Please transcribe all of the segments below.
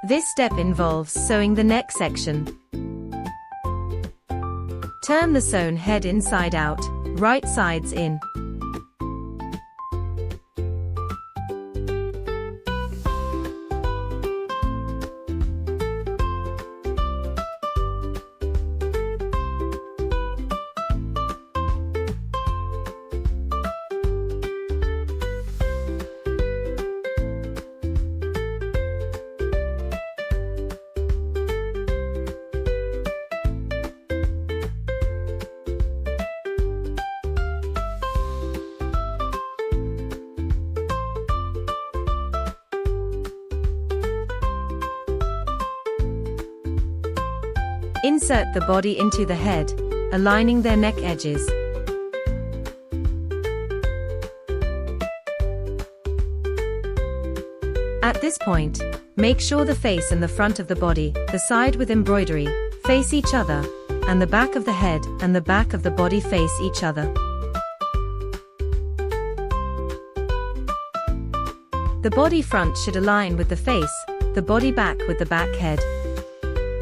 This step involves sewing the neck section. Turn the sewn head inside out, right sides in. Insert the body into the head, aligning their neck edges. At this point, make sure the face and the front of the body, the side with embroidery, face each other, and the back of the head and the back of the body face each other. The body front should align with the face, the body back with the back head.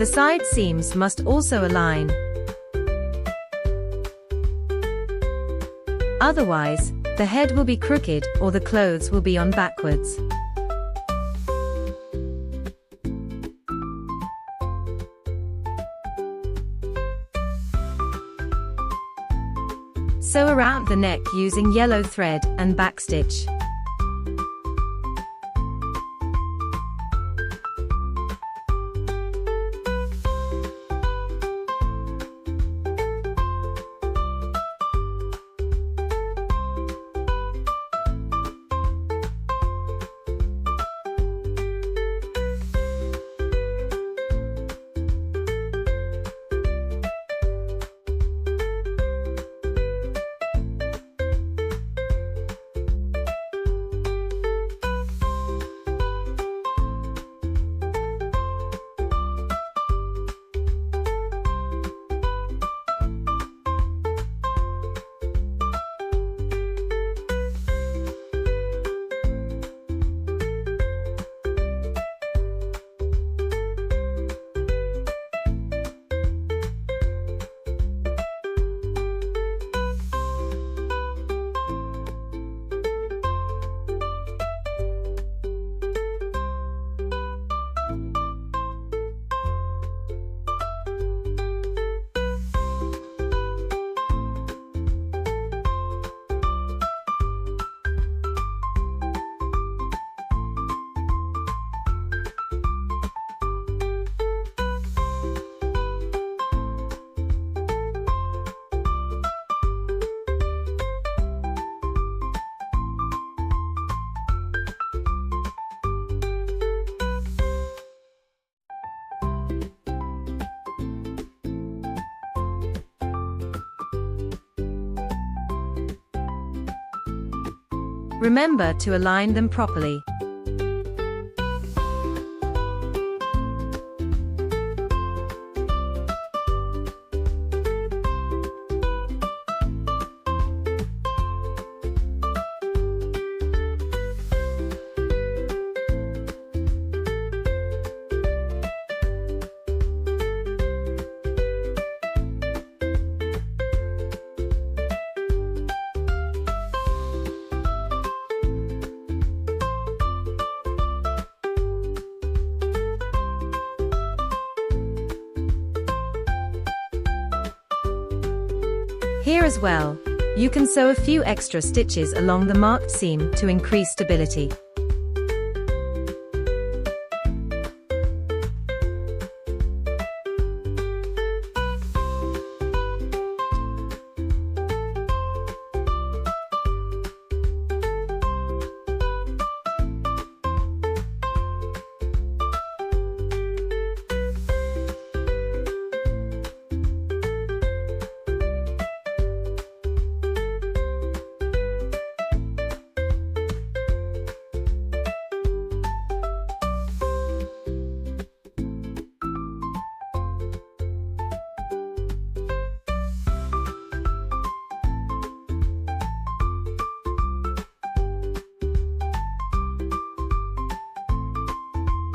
The side seams must also align. Otherwise, the head will be crooked or the clothes will be on backwards. Sew around the neck using yellow thread and backstitch. Remember to align them properly. Here as well, you can sew a few extra stitches along the marked seam to increase stability.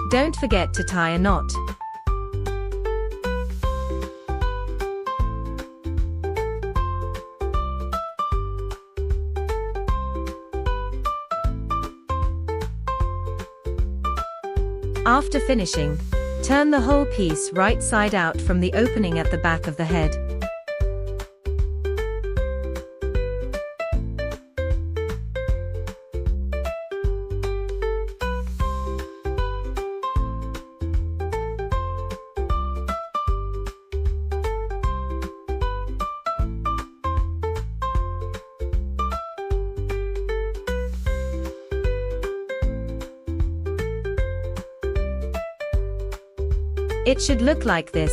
Don't forget to tie a knot. After finishing, turn the whole piece right side out from the opening at the back of the head. It should look like this,